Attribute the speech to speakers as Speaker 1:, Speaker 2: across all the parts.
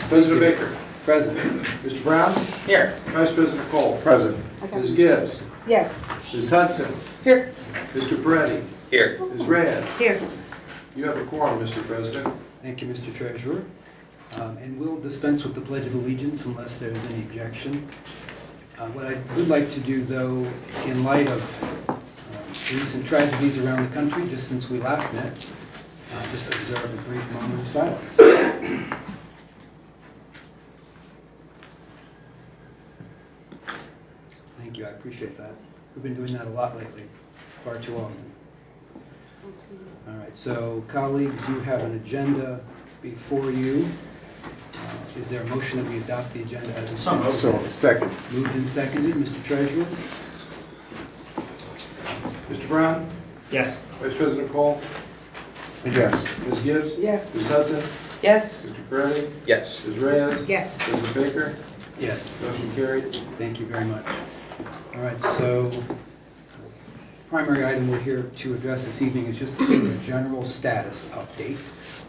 Speaker 1: President Baker.
Speaker 2: Present.
Speaker 1: Mr. Brown.
Speaker 2: Here.
Speaker 1: Vice President Cole.
Speaker 3: Present.
Speaker 1: Ms. Gibbs.
Speaker 4: Yes.
Speaker 1: Ms. Hudson.
Speaker 2: Here.
Speaker 1: Mr. Peretti.
Speaker 2: Here.
Speaker 1: Ms. Reyes.
Speaker 4: Here.
Speaker 1: You have a quorum, Mr. President.
Speaker 2: Thank you, Mr. Treasurer. And we'll dispense with the Pledge of Allegiance unless there's any objection. What I would like to do, though, in light of recent tragedies around the country, just since we last met, just observe a brief moment of silence. Thank you, I appreciate that. We've been doing that a lot lately, far too often. All right, so colleagues, you have an agenda before you. Is there a motion that we adopt the agenda as a
Speaker 3: So, second.
Speaker 2: Moved and seconded, Mr. Treasurer?
Speaker 1: Mr. Brown.
Speaker 5: Yes.
Speaker 1: Vice President Cole.
Speaker 3: Yes.
Speaker 1: Ms. Gibbs.
Speaker 4: Yes.
Speaker 1: Ms. Hudson.
Speaker 4: Yes.
Speaker 1: Mr. Peretti.
Speaker 2: Yes.
Speaker 1: Ms. Reyes.
Speaker 4: Yes.
Speaker 1: President Baker.
Speaker 2: Yes.
Speaker 1: Motion carried.
Speaker 2: Thank you very much. All right, so primary item we're here to address this evening is just sort of a general status update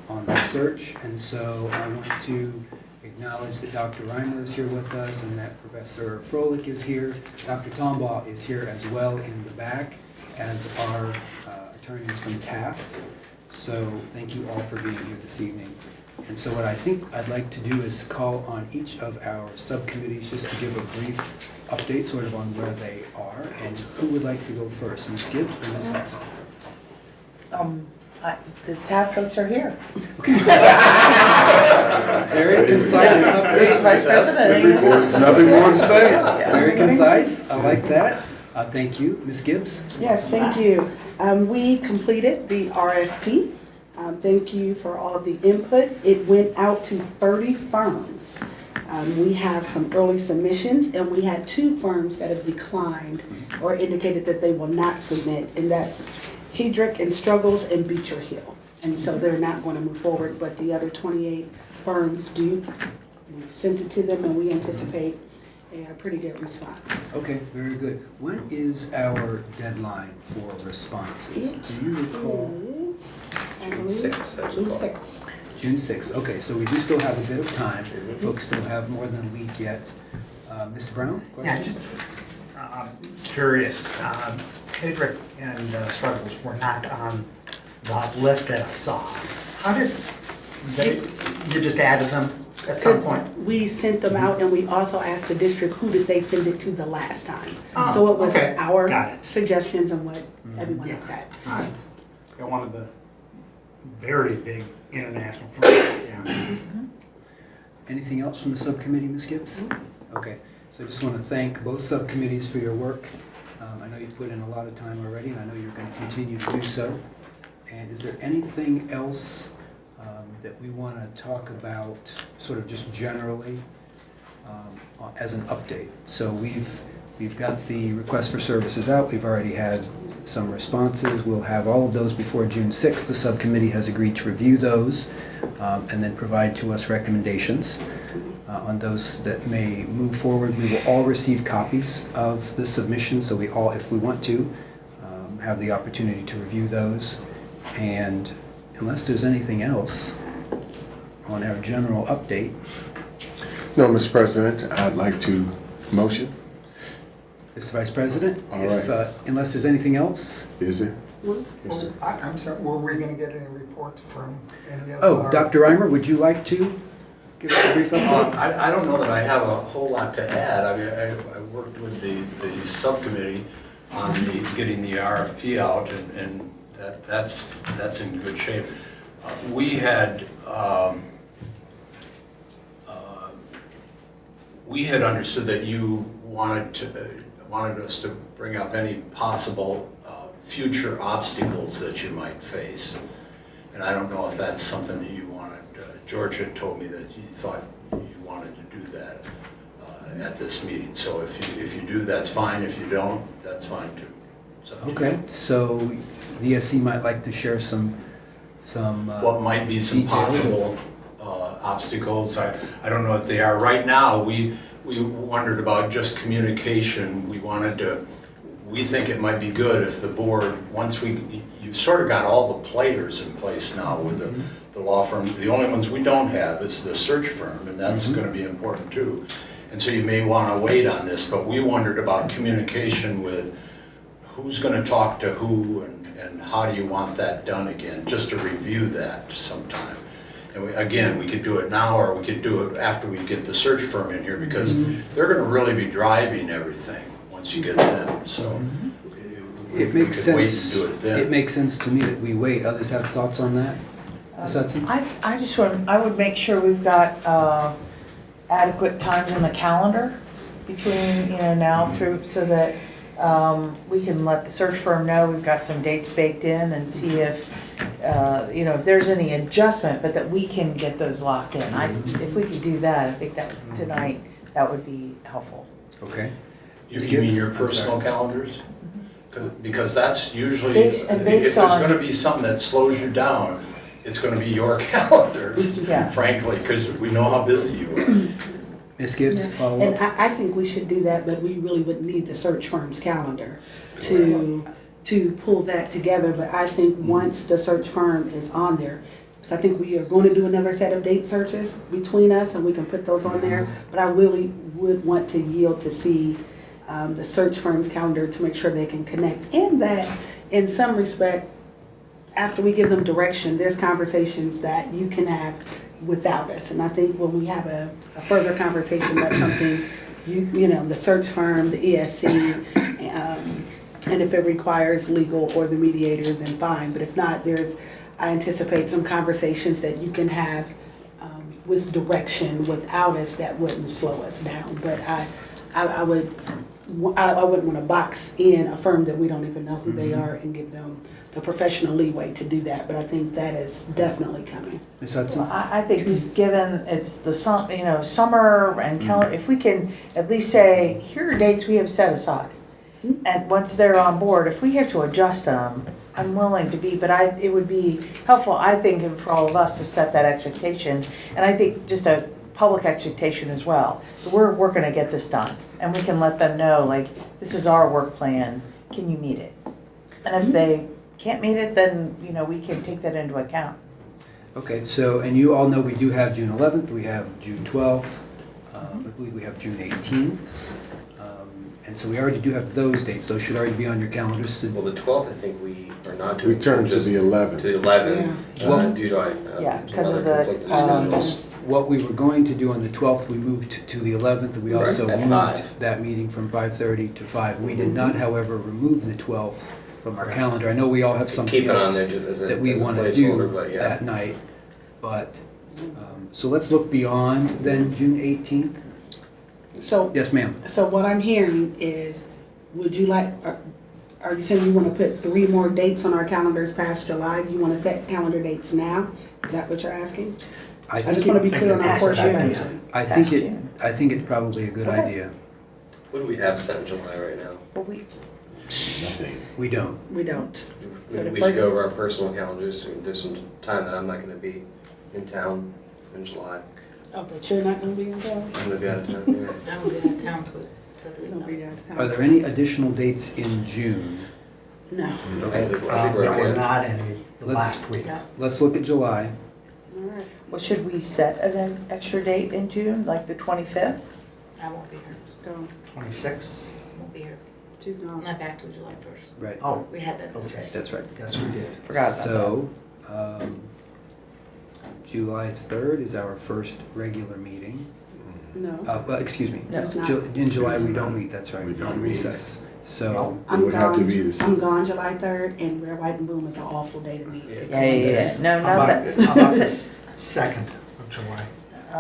Speaker 2: on the search. And so I want to acknowledge that Dr. Reimer is here with us and that Professor Froelich is here. Dr. Tombaugh is here as well in the back, as are attorneys from Taft. So thank you all for being here this evening. And so what I think I'd like to do is call on each of our subcommittees just to give a brief update sort of on where they are. And who would like to go first, Ms. Gibbs or Ms. Hudson?
Speaker 6: The Taft folks are here.
Speaker 2: Very concise update.
Speaker 6: Vice President.
Speaker 3: There's nothing more to say.
Speaker 2: Very concise, I like that. Thank you, Ms. Gibbs.
Speaker 4: Yes, thank you. We completed the RFP. Thank you for all of the input. It went out to 30 firms. We have some early submissions, and we had 2 firms that have declined or indicated that they will not submit, and that's Hedrick and Struggles and Beecher Hill. And so they're not going to move forward, but the other 28 firms do. We've sent it to them, and we anticipate a pretty good response.
Speaker 2: Okay, very good. When is our deadline for responses? Do you recall?
Speaker 4: June 6th. June 6th.
Speaker 2: June 6th. Okay, so we do still have a bit of time. Folks still have more than a week yet. Mr. Brown, questions?
Speaker 5: Curious, Hedrick and Struggles were not on the list that I saw. How did you just added them at some point?
Speaker 4: We sent them out, and we also asked the district who did they send it to the last time.
Speaker 5: Oh,
Speaker 4: So it was
Speaker 5: okay.
Speaker 4: our
Speaker 5: Got it.
Speaker 4: suggestions and what everyone else had.
Speaker 5: Got one of the very big international firms, yeah.
Speaker 2: Anything else from the subcommittee, Ms. Gibbs? Okay, so I just want to thank both subcommittees for your work. I know you put in a lot of time already, and I know you're going to continue to do so. And is there anything else that we want to talk about, sort of just generally, as an update? So we've got the request for services out. We've already had some responses. We'll have all of those before June 6th. The subcommittee has agreed to review those and then provide to us recommendations on those that may move forward. We will all receive copies of the submission, so we all, if we want to, have the opportunity to review those. And unless there's anything else on our general update.
Speaker 3: No, Mr. President, I'd like to motion.
Speaker 2: Mr. Vice President,
Speaker 3: All right.
Speaker 2: Unless there's anything else.
Speaker 3: Is it?
Speaker 5: Well, I'm sorry, were we gonna get any reports from any of
Speaker 2: Oh,
Speaker 5: our...
Speaker 2: Dr. Reimer, would you like to give us a brief update?
Speaker 7: I don't know that I have a whole lot to add. I mean, I worked with the subcommittee on getting the RFP out, and that's in good shape. We had understood that you wanted us to bring up any possible future obstacles that you might face, and I don't know if that's something that you wanted. George had told me that you thought you wanted to do that at this meeting. So if you do, that's fine. If you don't, that's fine too. So
Speaker 2: Okay, so the ESC might like to share some
Speaker 7: what might be some
Speaker 2: details.
Speaker 7: possible obstacles? I don't know what they are. Right now, we wondered about just communication. We think it might be good if the board, once you've sort of got all the players in place now with the the law firm. The only ones we don't have is the search firm, and that's
Speaker 2: Mhm.
Speaker 7: gonna be important too. And so you may wanna wait on this, but we wondered about communication with who's gonna talk to who and how do you want that done again, just to review that sometime. And again, we could do it now or we could do it after we get the search firm in here because they're gonna really be driving everything once you get them, so.
Speaker 2: It makes
Speaker 7: we could wait
Speaker 2: sense,
Speaker 7: and do it then.
Speaker 2: it makes sense to me that we wait. Others have thoughts on that? Ms. Hudson?
Speaker 6: I just want, I would make sure we've got adequate times in the calendar between, now through, so that we can let the search firm know we've got some dates baked in and see if, if there's any adjustment, but that we can get those locked in. If we could do that, I think that tonight, that would be helpful.
Speaker 2: Okay.
Speaker 7: You mean your personal calendars? Because that's usually,
Speaker 6: Based
Speaker 7: if there's
Speaker 6: on-
Speaker 7: gonna be something that slows you down, it's gonna be your calendars,
Speaker 6: Yeah.
Speaker 7: frankly, because we know how busy you are.
Speaker 2: Ms. Gibbs, follow
Speaker 4: And
Speaker 2: up?
Speaker 4: I think we should do that, but we really would need the search firm's calendar to pull that together. But I think once the search firm is on there, because I think we are going to do another set of date searches between us and we can put those on there. But I really would want to yield to see the search firm's calendar to make sure they can connect. And that in some respect, after we give them direction, there's conversations that you can have without us. And I think when we have a further conversation, that's something the search firm, the ESC, and if it requires legal or the mediator, then fine. But if not, I anticipate some conversations that you can have with direction without us that wouldn't slow us down. But I wouldn't want to box in a firm that we don't even know who they are and give them the professional leeway to do that. But I think that is definitely coming.
Speaker 2: Ms. Hudson?
Speaker 6: Well, I think just given it's the summer and calendar, if we can at least say, here are dates we have set aside. And once they're on board, if we have to adjust them, I'm willing to be, but it would be helpful, I think, and for all of us to set that expectation. And I think just a public expectation as well. We're gonna get this done. And we can let them know, like, this is our work plan, can you meet it? And if they can't meet it, then, we can take that into account.
Speaker 2: Okay, so, and you all know we do have June 11th, we have June 12th, I believe we have June 18th. And so we already do have those dates, those should already be on your calendars.
Speaker 8: Well, the 12th, I think we are not doing.
Speaker 3: We turned to
Speaker 8: just
Speaker 3: the
Speaker 8: To
Speaker 3: 11th.
Speaker 8: the 11th,
Speaker 2: Well-
Speaker 8: due to.
Speaker 6: Yeah,
Speaker 8: to
Speaker 6: 'cause of
Speaker 8: other
Speaker 6: the,
Speaker 8: conflicting schedules.
Speaker 2: What we were going to do on the 12th, we moved to the 11th, and we
Speaker 8: Right,
Speaker 2: also
Speaker 8: at
Speaker 2: moved
Speaker 8: 5.
Speaker 2: that meeting from 5:30 to 5. We did not, however, remove the 12th from our calendar. I know we all have something
Speaker 8: Keep it on
Speaker 2: else
Speaker 8: there just as a,
Speaker 2: that we
Speaker 8: as a
Speaker 2: want to
Speaker 8: placeholder,
Speaker 2: do
Speaker 8: but yeah.
Speaker 2: that night, but, so let's look beyond then June 18th.
Speaker 4: So
Speaker 2: Yes, ma'am.
Speaker 4: So what I'm hearing is, would you like, are you saying you want to put 3 more dates on our calendars past July? Do you want to set calendar dates now? Is that what you're asking? I just want to be clear on our
Speaker 5: Past
Speaker 4: course
Speaker 5: June.
Speaker 4: information.
Speaker 2: I think
Speaker 6: Past
Speaker 2: it,
Speaker 6: June.
Speaker 2: I think it's probably a good
Speaker 4: Okay.
Speaker 2: idea.
Speaker 8: What do we have set in July right now?
Speaker 6: Well, we,
Speaker 3: Nothing.
Speaker 2: We don't.
Speaker 4: We don't.
Speaker 8: Maybe
Speaker 4: the
Speaker 8: we should
Speaker 4: first-
Speaker 8: go over our personal calendars, and there's some time that I'm not gonna be in town in July.
Speaker 4: Oh, but you're not going to be in town?
Speaker 8: I'm gonna be out of town, yeah.
Speaker 9: I will be out of town till
Speaker 4: You're going to be out of
Speaker 2: Are
Speaker 4: town?
Speaker 2: there any additional dates in June?
Speaker 4: No.
Speaker 8: Okay, I think we're
Speaker 5: There were
Speaker 8: okay.
Speaker 5: not any
Speaker 2: Let's-
Speaker 5: last week.
Speaker 9: Yeah.
Speaker 2: Let's look at July.
Speaker 4: All right.
Speaker 6: well, should we set an extra date in June, like the 25th?
Speaker 9: I won't be here.
Speaker 4: Go.
Speaker 5: 26?
Speaker 9: I won't be here.
Speaker 4: She's
Speaker 9: I'm
Speaker 4: gone.
Speaker 9: not back till July 1st.
Speaker 2: Right.
Speaker 5: Oh,
Speaker 9: We had that
Speaker 5: okay.
Speaker 9: discussion.
Speaker 2: That's right.
Speaker 5: Yes, we did.
Speaker 6: Forgot about that.
Speaker 2: So, July 3rd is our first regular meeting.
Speaker 4: No.
Speaker 2: Well, excuse me.
Speaker 6: No.
Speaker 4: It's not.
Speaker 2: In July, we don't meet, that's right.
Speaker 3: We don't
Speaker 2: On
Speaker 3: meet.
Speaker 2: recess. So,
Speaker 3: It
Speaker 4: I'm
Speaker 3: would have to
Speaker 4: gone,
Speaker 3: be the
Speaker 4: I'm gone July 3rd, and Rare White and Boom is an awful day to meet.
Speaker 6: Yeah. No,
Speaker 5: How
Speaker 6: not
Speaker 5: about,
Speaker 6: that.
Speaker 5: how about the 2nd of July?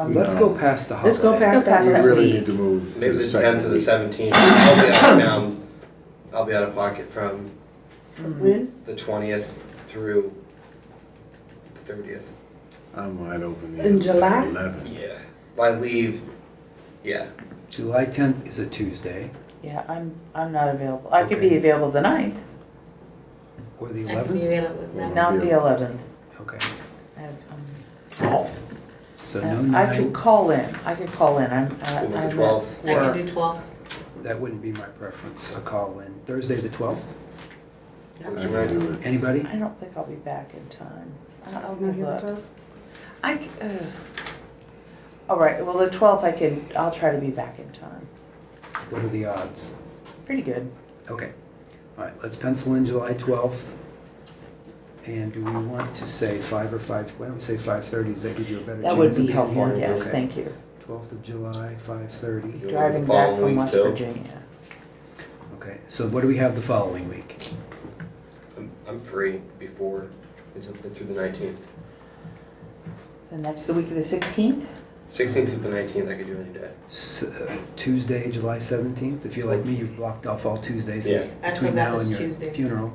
Speaker 2: let's go past the
Speaker 4: Let's go
Speaker 2: holiday.
Speaker 4: past
Speaker 6: past
Speaker 3: We
Speaker 6: that.
Speaker 3: really need to move to
Speaker 8: Maybe
Speaker 3: the
Speaker 8: the 10th
Speaker 3: second
Speaker 8: to the
Speaker 3: week.
Speaker 8: 17th. I'll be out of town. I'll be out of pocket from
Speaker 4: When?
Speaker 8: the 20th through the 30th.
Speaker 3: I'm wide open. the
Speaker 4: In July?
Speaker 3: 11th.
Speaker 8: Yeah. If I leave, yeah.
Speaker 2: July 10th is a Tuesday,
Speaker 6: Yeah, I'm not available. I could
Speaker 2: Okay.
Speaker 6: be available the 9th,
Speaker 2: or the
Speaker 9: I can be
Speaker 2: 11th.
Speaker 9: available now.
Speaker 6: not the 11th.
Speaker 2: Okay,
Speaker 6: I have,
Speaker 5: 12th?
Speaker 2: so no
Speaker 6: I could
Speaker 2: 9,
Speaker 6: call in. I'm
Speaker 8: We'll
Speaker 6: I'm
Speaker 8: move the
Speaker 6: at
Speaker 8: 12th.
Speaker 9: I can
Speaker 6: work.
Speaker 9: do 12.
Speaker 2: that wouldn't be my preference, a call in. Thursday, the 12th,
Speaker 3: I can do it.
Speaker 2: anybody?
Speaker 6: I don't think I'll be back in time. I'll
Speaker 4: Not
Speaker 6: give
Speaker 4: here
Speaker 6: up.
Speaker 4: until-
Speaker 6: All right, well, the 12th I'll try to be back in time.
Speaker 2: What are the odds?
Speaker 6: Pretty good.
Speaker 2: Okay. All right, let's pencil in July 12th. And do we want to say 5 or 5? Why don't we say 5:30? Does that give you a better chance?
Speaker 6: That would
Speaker 2: of
Speaker 6: be
Speaker 2: being
Speaker 6: helpful,
Speaker 2: here?
Speaker 6: yes,
Speaker 2: Okay.
Speaker 6: thank you.
Speaker 2: 12th of July, 5:30.
Speaker 8: You want
Speaker 6: Driving
Speaker 8: the
Speaker 6: back
Speaker 8: following
Speaker 6: from
Speaker 8: week
Speaker 6: West
Speaker 8: too?
Speaker 6: Virginia.
Speaker 2: Okay, so what do we have the following week?
Speaker 8: I'm free before, through the 19th.
Speaker 6: The week of the 16th?
Speaker 8: 16th through the 19th, I could do any day.
Speaker 2: Tuesday, July 17th. If you're like me, you've blocked off all Tuesdays
Speaker 8: Yeah.
Speaker 9: I still
Speaker 2: between
Speaker 9: got
Speaker 2: now and
Speaker 9: this
Speaker 2: your
Speaker 9: Tuesdays.
Speaker 2: funeral.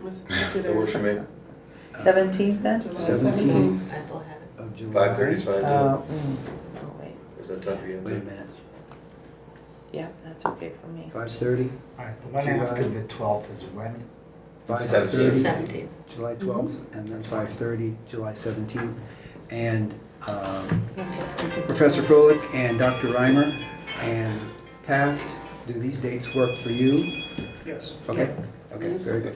Speaker 8: That works for me.
Speaker 6: 17th then?
Speaker 2: 17th
Speaker 9: I still have it.
Speaker 2: of July.
Speaker 8: 5:30 is fine too.
Speaker 6: Oh, wait.
Speaker 8: Is that tough for you?
Speaker 2: Wait a minute.
Speaker 6: Yeah, that's okay for me.
Speaker 2: 5:30,
Speaker 5: All right, the one after the 12th is when?
Speaker 2: 5:30,
Speaker 9: 17th.
Speaker 2: July 12th, and then 5:30, July 17th. And Professor Froelich and Dr. Reimer and Taft, do these dates work for you?
Speaker 5: Yes.
Speaker 2: Okay, okay, very good.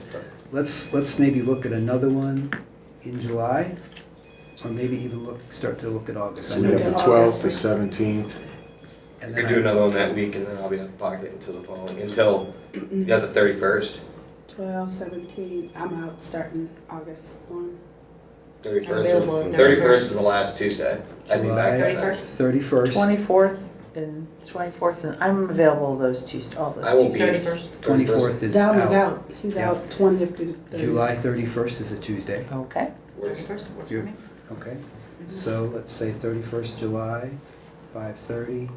Speaker 2: Let's maybe look at another one in July, or maybe even start to look at August.
Speaker 3: So we have the 12th, the 17th.
Speaker 2: And
Speaker 8: I
Speaker 2: then
Speaker 8: could do another one that week and then I'll be out of pocket until the following, until, yeah, the 31st.
Speaker 4: 12, 17, I'm out starting August 1.
Speaker 8: 31st
Speaker 9: Available
Speaker 8: is,
Speaker 9: the
Speaker 8: 31st is the last Tuesday. I'd be back
Speaker 2: July
Speaker 8: by then.
Speaker 2: 31st,
Speaker 6: 24th and 24th, and I'm available those Tuesdays, all those
Speaker 8: I won't be.
Speaker 6: Tuesdays.
Speaker 9: 31st.
Speaker 2: 24th is
Speaker 4: Donna's
Speaker 2: out.
Speaker 4: out. She's
Speaker 2: Yeah.
Speaker 4: out 20th through 30th.
Speaker 2: July 31st is a Tuesday.
Speaker 6: Okay.
Speaker 8: Works.
Speaker 9: 31st works for
Speaker 2: You-
Speaker 9: me.
Speaker 2: Okay, so let's say 31st July, 5:30.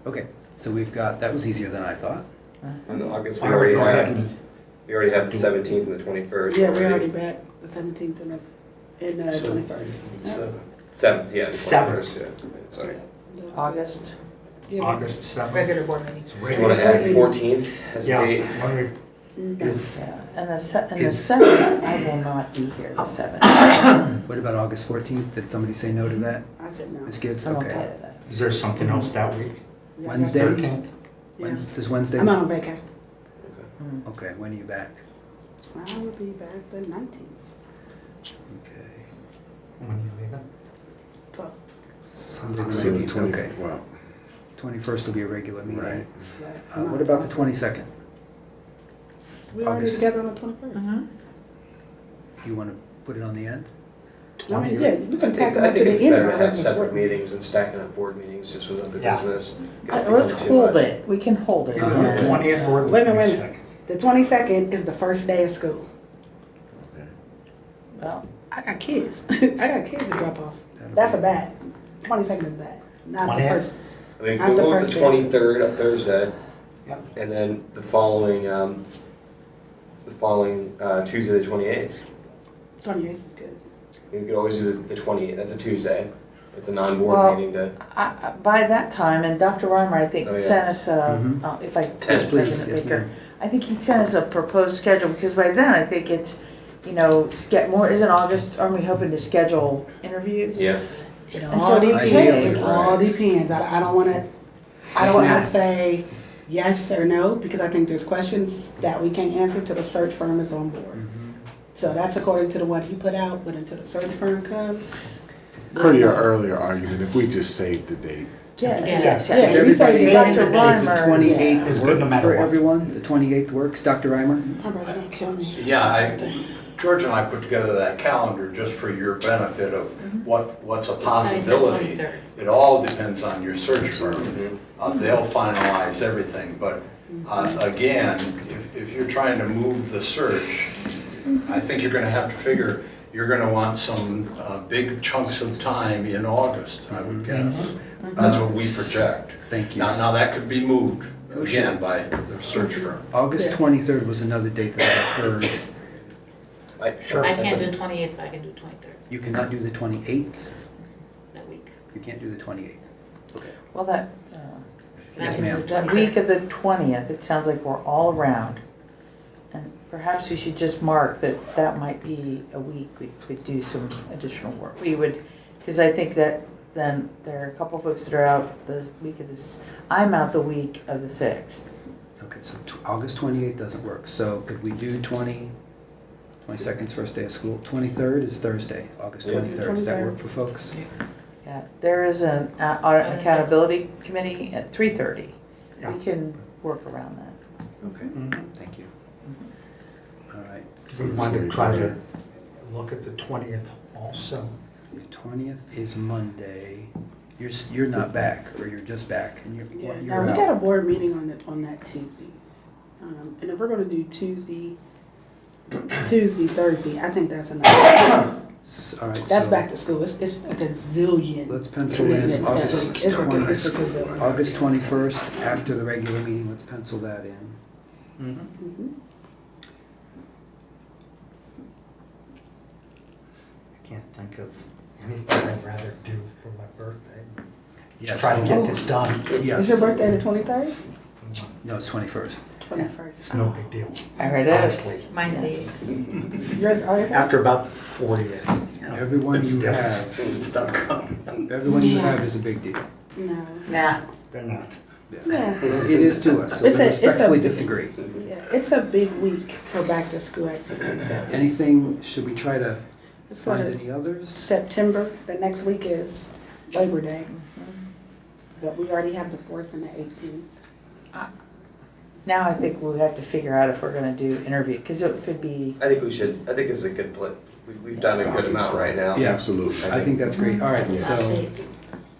Speaker 2: Okay, so we've got, that was easier than I thought.
Speaker 8: And in August,
Speaker 5: Why don't we go ahead and
Speaker 8: we already have the 17th and the 21st.
Speaker 4: Yeah, we're already back, the 17th and the 21st.
Speaker 8: 7th, yeah, the
Speaker 5: Seventh.
Speaker 8: 21st, yeah. Sorry.
Speaker 6: August.
Speaker 4: Yeah.
Speaker 5: August 7th.
Speaker 9: Regular board meeting.
Speaker 8: You want to add 14th as a
Speaker 5: Yeah,
Speaker 8: date?
Speaker 5: why don't we-
Speaker 2: Is,
Speaker 6: Yeah, and the 7th, I will not be here the 7th.
Speaker 2: what about August 14th? Did somebody say no to that?
Speaker 4: I said no.
Speaker 2: Ms. Gibbs,
Speaker 6: I'm okay
Speaker 2: okay.
Speaker 6: with that.
Speaker 5: Is there something else that week?
Speaker 4: Yeah,
Speaker 2: Wednesday?
Speaker 5: 13th?
Speaker 4: Yeah.
Speaker 2: Does Wednesday?
Speaker 4: I'm out on vacation.
Speaker 6: Mm.
Speaker 2: Okay, when are you back?
Speaker 4: I will be back the 19th,
Speaker 2: Okay.
Speaker 5: When are you leaving?
Speaker 4: 12th.
Speaker 2: Sunday the
Speaker 3: So the
Speaker 2: 19th,
Speaker 3: 20th,
Speaker 2: okay.
Speaker 3: wow,
Speaker 2: 21st will be a regular meeting.
Speaker 3: right.
Speaker 4: Right.
Speaker 2: What about the 22nd?
Speaker 4: We already
Speaker 2: August?
Speaker 4: together on the 21st.
Speaker 6: Mhm.
Speaker 2: You want to put it on the end?
Speaker 4: I mean, yeah, we
Speaker 8: I
Speaker 4: can
Speaker 8: think,
Speaker 4: tack them
Speaker 8: I
Speaker 4: up to
Speaker 8: think it's
Speaker 4: the end.
Speaker 8: better
Speaker 4: of
Speaker 8: to
Speaker 4: our
Speaker 8: have separate
Speaker 4: regular board
Speaker 8: meetings and stacking up board meetings just with other
Speaker 5: Yeah.
Speaker 8: business. It's
Speaker 6: Let's
Speaker 8: becoming too
Speaker 6: hold
Speaker 8: much.
Speaker 6: it, we can hold it.
Speaker 2: Uh-huh.
Speaker 6: Yeah.
Speaker 5: 20th or the
Speaker 4: Wait a minute, wait a
Speaker 5: 22nd?
Speaker 4: minute. The 22nd is the first day of school.
Speaker 6: Well,
Speaker 4: I got kids. I got kids to drop off. That's a bad. 22nd is bad. Not the
Speaker 5: 20th?
Speaker 4: first.
Speaker 8: I mean,
Speaker 4: After
Speaker 8: we'll go with
Speaker 4: first
Speaker 8: the
Speaker 4: base.
Speaker 8: 23rd, a Thursday,
Speaker 5: Yep.
Speaker 8: and then the following Tuesday, the 28th.
Speaker 4: 28th is good.
Speaker 8: You could always do the 28th, that's a Tuesday. It's a non-board
Speaker 6: Well,
Speaker 8: meeting day.
Speaker 6: by that time, and Dr. Reimer, I think,
Speaker 8: Oh, yeah.
Speaker 6: sent us a,
Speaker 2: Mhm.
Speaker 6: if I
Speaker 2: Yes,
Speaker 6: could,
Speaker 2: please,
Speaker 6: President
Speaker 2: yes,
Speaker 6: Baker,
Speaker 2: ma'am.
Speaker 6: I think he sent us a proposed schedule, because by then, I think it's, isn't August, aren't we hoping to schedule interviews?
Speaker 8: Yeah.
Speaker 4: It
Speaker 6: And
Speaker 4: all
Speaker 6: so do
Speaker 4: depends.
Speaker 2: Ideally,
Speaker 4: It all
Speaker 3: right.
Speaker 4: depends. I don't want to. I
Speaker 2: Yes,
Speaker 4: don't
Speaker 2: ma'am.
Speaker 4: want to say yes or no because I think there's questions that we can't answer till the search firm is on board. So that's according to the one he put out. But until the search firm comes,
Speaker 3: Per your earlier argument, if we just save the date,
Speaker 4: yes,
Speaker 5: Yes.
Speaker 4: yeah,
Speaker 2: Does
Speaker 4: we
Speaker 2: everybody,
Speaker 4: say
Speaker 6: Dr.
Speaker 2: does the
Speaker 6: Reimer-
Speaker 2: 28th
Speaker 5: It's good
Speaker 2: work
Speaker 5: no matter
Speaker 2: for
Speaker 5: what.
Speaker 2: everyone? The 28th works, Dr. Reimer?
Speaker 4: My brother don't kill me.
Speaker 7: Yeah, George and I put together that calendar just for your benefit of what's a possibility.
Speaker 9: 23rd.
Speaker 7: It all depends on your search firm. They'll finalize everything, but again, if you're trying to move the search, I think you're gonna have to figure, you're gonna want some big chunks of time in August, I would guess. That's what we project.
Speaker 2: Thank you.
Speaker 7: Now that could be moved, again, by the search firm.
Speaker 2: August
Speaker 4: Yes.
Speaker 2: 23rd was another date that I heard.
Speaker 5: Sure.
Speaker 9: I can't do 28th, but I can do 23rd
Speaker 2: You cannot do the 28th?
Speaker 9: that week.
Speaker 2: You can't do the 28th.
Speaker 6: Well, that,
Speaker 9: And I
Speaker 2: Yes,
Speaker 9: can do
Speaker 2: ma'am.
Speaker 9: the
Speaker 6: that
Speaker 9: 23rd.
Speaker 6: week of the 20th, it sounds like we're all around. And perhaps we should just mark that might be a week we could do some additional work. We would, because I think that then there are a couple folks that are out the week of this, I'm out the week of the 6th.
Speaker 2: Okay, so August 28th doesn't work, so could we do 22nd is first day of school. 23rd is Thursday, August
Speaker 8: Yeah.
Speaker 2: 23rd. Does that work for folks?
Speaker 6: Yeah, there is an audit and accountability committee at 3:30.
Speaker 5: Yeah.
Speaker 6: We can work around that.
Speaker 2: Okay, thank you. All right,
Speaker 5: So we want to try to look at the 20th also.
Speaker 2: the 20th is Monday. You're not back, or you're just back, and
Speaker 4: Yeah,
Speaker 2: you're
Speaker 4: now we
Speaker 2: out.
Speaker 4: got a board meeting on that Tuesday. And if we're gonna do Tuesday, Thursday, I think that's enough.
Speaker 2: All right,
Speaker 4: That's
Speaker 2: so
Speaker 4: back to school. It's a gazillion.
Speaker 2: let's pencil in
Speaker 4: commitments.
Speaker 2: August
Speaker 4: It's a gazillion.
Speaker 2: August 21st, after the regular meeting, let's pencil that in.
Speaker 4: Mhm.
Speaker 5: I can't think of anything I'd rather do for my birthday.
Speaker 2: Yes.
Speaker 5: Try to get this done.
Speaker 2: Yes.
Speaker 4: Is your birthday the 23rd?
Speaker 2: No, it's 21st.
Speaker 4: 21st.
Speaker 5: It's no big deal.
Speaker 6: I heard it.
Speaker 5: Honestly.
Speaker 9: Mine's the 8th.
Speaker 4: Yours, oh, is it?
Speaker 5: After about the 40th. you know,
Speaker 2: Everyone
Speaker 5: it's
Speaker 2: you
Speaker 5: different.
Speaker 2: have,
Speaker 7: Things start coming.
Speaker 2: everyone you
Speaker 4: Yeah.
Speaker 2: have is a big deal.
Speaker 4: No.
Speaker 6: Nah.
Speaker 5: They're not.
Speaker 4: Yeah.
Speaker 2: It is to us, so we
Speaker 4: It's a
Speaker 2: respectfully
Speaker 4: big-
Speaker 2: disagree.
Speaker 4: Yeah, it's a big week for back to school activities.
Speaker 2: Anything, should we try to
Speaker 4: Let's go
Speaker 2: find
Speaker 4: to
Speaker 2: any others?
Speaker 4: September. The next week is Labor Day. But we already have the 4th and the 18th.
Speaker 6: Now I think we'll have to figure out if we're gonna do interview, because it could be,
Speaker 8: I think we should, I think it's a good play. We've done a good amount right now.
Speaker 2: Yeah.
Speaker 3: Absolutely.
Speaker 2: I think that's great. All right,
Speaker 3: Yeah.
Speaker 2: so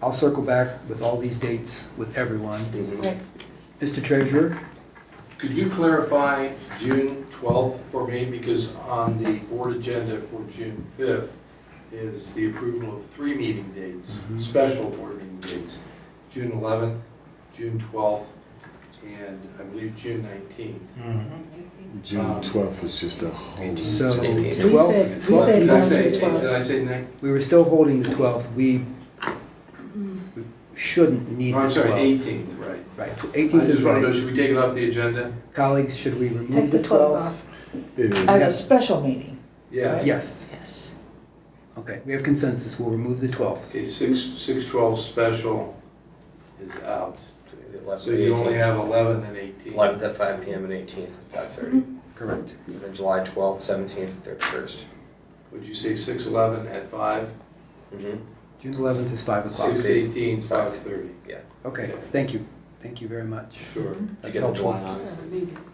Speaker 2: I'll circle back with all these dates with everyone.
Speaker 8: Mhm.
Speaker 2: Mr. Treasurer?
Speaker 1: Could you clarify June 12th for me? Because on the board agenda for June 5th is the approval of 3 meeting dates, special board meeting dates. June 11th, June 12th, and I believe June 19th.
Speaker 3: June 12th is just a whole.
Speaker 2: So
Speaker 3: just a-
Speaker 2: 12th,
Speaker 4: we said
Speaker 2: we
Speaker 1: Did I
Speaker 4: no.
Speaker 1: say,
Speaker 4: June 12th.
Speaker 1: did I say nine?
Speaker 2: We were still holding the 12th. We shouldn't need
Speaker 1: No,
Speaker 2: the
Speaker 1: I'm sorry,
Speaker 2: 12th.
Speaker 1: 18th, right.
Speaker 2: Right,
Speaker 1: I
Speaker 2: 18th is
Speaker 1: just want to know,
Speaker 2: right.
Speaker 1: should we take it off the agenda?
Speaker 2: Colleagues, should we remove
Speaker 4: Take
Speaker 2: the
Speaker 4: the 12th
Speaker 2: 12th?
Speaker 4: off.
Speaker 3: It
Speaker 6: as a
Speaker 3: is.
Speaker 6: special meeting.
Speaker 1: Yes.
Speaker 2: Yes.
Speaker 6: Yes.
Speaker 2: Okay, we have consensus. We'll remove the 12th.
Speaker 1: Okay, 6/12 special is out.
Speaker 8: The 11th,
Speaker 1: So you only
Speaker 8: 18th.
Speaker 1: have 11 and 18.
Speaker 8: 11th at 5 PM and 18th at 5:30.
Speaker 2: Correct.
Speaker 8: And then July 12th, 17th, 31st.
Speaker 1: Would you say 6/11 at 5?
Speaker 8: Mm-hmm.
Speaker 2: June 11th is 5 o'clock.
Speaker 1: 6/18, 5:30.
Speaker 2: Okay, thank you. Thank you very much.
Speaker 1: Sure.
Speaker 2: That's helpful.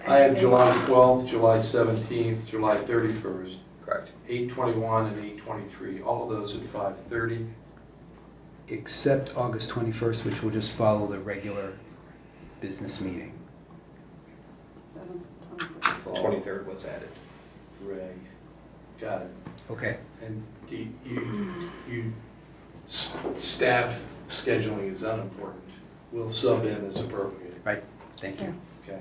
Speaker 1: I have July 12th, July 17th, July 31st,
Speaker 8: Correct.
Speaker 1: 8/21 and 8/23, all of those at 5:30.
Speaker 2: Except August 21st, which will just follow the regular business meeting.
Speaker 8: The 23rd was added.
Speaker 1: Reg. Got it.
Speaker 2: Okay,
Speaker 1: And staff scheduling is unimportant. We'll sub in as appropriate.
Speaker 2: thank you.
Speaker 1: Okay.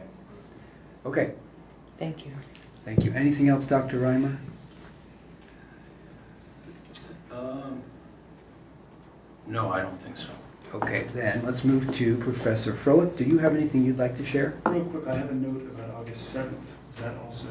Speaker 2: Okay,
Speaker 6: Thank you.
Speaker 2: thank you. Anything else, Dr. Reimer?
Speaker 7: No, I don't think so.
Speaker 2: Okay, then let's move to Professor Froelich. Do you have anything you'd like to share?
Speaker 10: Real quick, I have a note about August 7th. Is that also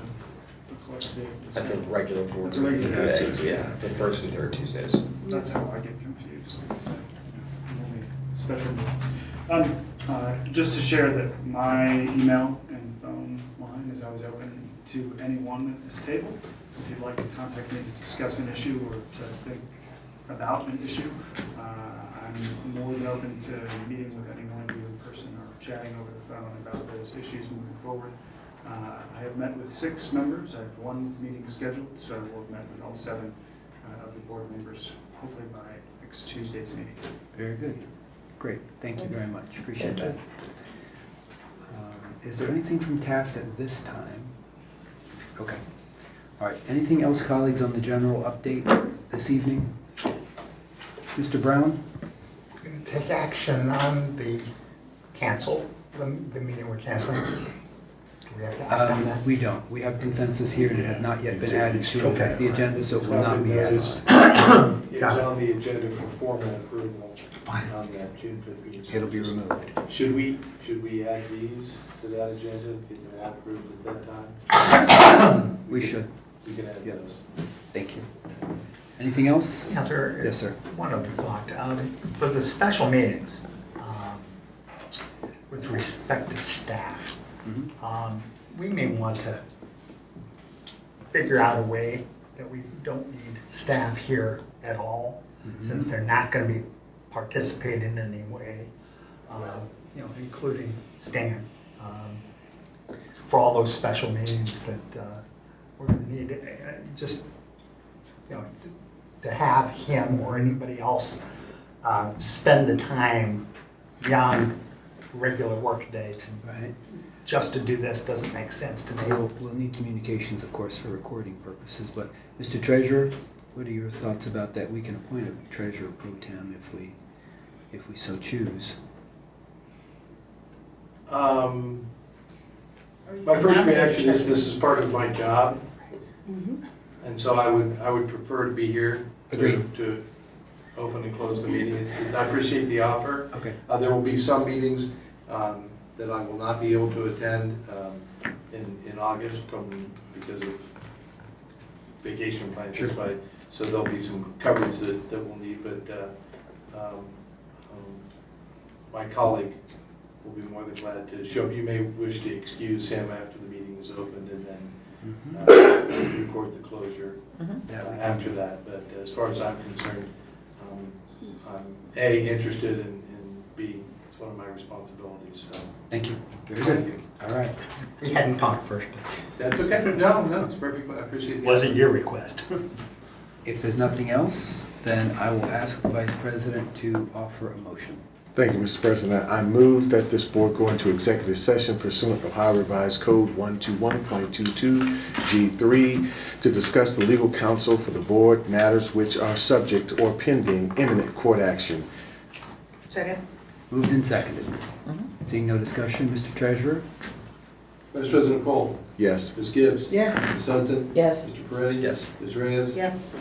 Speaker 10: the correct date?
Speaker 8: That's a regular board.
Speaker 10: That's a regular
Speaker 8: meeting
Speaker 3: day.
Speaker 8: day. Yeah, the first and third Tuesdays.
Speaker 10: That's how I get confused. Because only special meetings. Just to share that my email and phone line is always open to anyone at this table. If you'd like to contact me to discuss an issue or to think about an issue, I'm more than open to meeting with any one of you in person or chatting over the phone about those issues moving forward. I have met with 6 members. I have 1 meeting scheduled, so we'll have met with all 7 of the board members, hopefully by next Tuesday's meeting.
Speaker 2: Very good. Great, thank you very much. Appreciate
Speaker 6: Thank
Speaker 2: that. Is there anything from Taft at this time? Okay. All right, anything else, colleagues, on the general update this evening? Mr. Brown?
Speaker 5: Going to take action on the cancel, the meeting we're canceling. Do we have to act on that?
Speaker 2: We don't. We have consensus here and it had not yet been added to
Speaker 5: Okay.
Speaker 2: the agenda, so it will not be added.
Speaker 1: It's
Speaker 5: Got it.
Speaker 1: on the agenda for formal approval
Speaker 5: Fine.
Speaker 1: on that June 5th meeting.
Speaker 2: It'll be removed.
Speaker 1: Should we add these to that agenda, get them approved at that time?
Speaker 2: We should.
Speaker 1: We can add
Speaker 2: Yeah.
Speaker 1: those.
Speaker 2: Thank you. Anything else?
Speaker 5: Counselor,
Speaker 2: Yes, sir.
Speaker 5: one other thought. For the special meetings, with respect to staff,
Speaker 2: Mhm.
Speaker 5: we may want to figure out a way that we don't need staff here at all, since they're not gonna be participating in any way, you know, including Stan, for all those special meetings that we're gonna need, just, you know, to have him or anybody else spend the time beyond regular workday to
Speaker 2: Right.
Speaker 5: just to do this doesn't make sense to me.
Speaker 2: We'll need communications, of course, for recording purposes, but Mr. Treasurer, what are your thoughts about that? We can appoint a treasurer pro tem if we so choose.
Speaker 1: My first reaction is this is part of my job,
Speaker 4: Mhm.
Speaker 1: and so I would prefer to be here
Speaker 2: Agreed.
Speaker 1: to open and close the meeting. I appreciate the offer.
Speaker 2: Okay.
Speaker 1: There will be some meetings that I will not be able to attend in August because of vacation plans.
Speaker 2: Sure.
Speaker 1: So there'll be some coverage that we'll need, but my colleague will be more than glad to show up. You may wish to excuse him after the meeting is opened and then record the closure
Speaker 2: Yeah, we can
Speaker 1: after
Speaker 2: do
Speaker 1: that. But as far as I'm concerned, I'm A, interested, and B, it's one of my responsibilities, so.
Speaker 2: Thank you. Very
Speaker 1: Thank
Speaker 2: good.
Speaker 1: you.
Speaker 2: All right.
Speaker 5: We hadn't talked first.
Speaker 1: That's okay. No, it's perfect. I appreciate the.
Speaker 5: Wasn't your request.
Speaker 2: If there's nothing else, then I will ask the Vice President to offer a motion.
Speaker 3: Thank you, Mr. President. I move that this board go into executive session pursuant to Ohio Revised Code 121.22 G3 to discuss the legal counsel for the board matters which are subject or pending imminent court action.
Speaker 6: Second?
Speaker 2: Moved and seconded. Seeing no discussion, Mr. Treasurer?
Speaker 1: Vice President Cole,
Speaker 3: Yes.
Speaker 1: Ms. Gibbs,
Speaker 4: Yes.
Speaker 1: Ms. Hudson,
Speaker 6: Yes.
Speaker 1: Mr. Peretti. Yes. Ms. Reyes.
Speaker 4: Yes.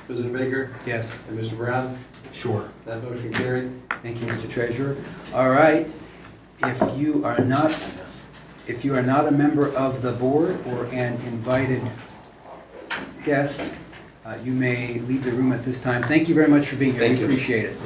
Speaker 1: President Baker
Speaker 2: Yes.
Speaker 1: and Mr. Brown.
Speaker 5: Sure.
Speaker 1: That motion carried.
Speaker 2: Thank you, Mr. Treasurer. All right, if you are not a member of the board or an invited guest, you may leave the room at this time. Thank you very much for being here.
Speaker 8: Thank
Speaker 2: We
Speaker 8: you.
Speaker 2: appreciate it.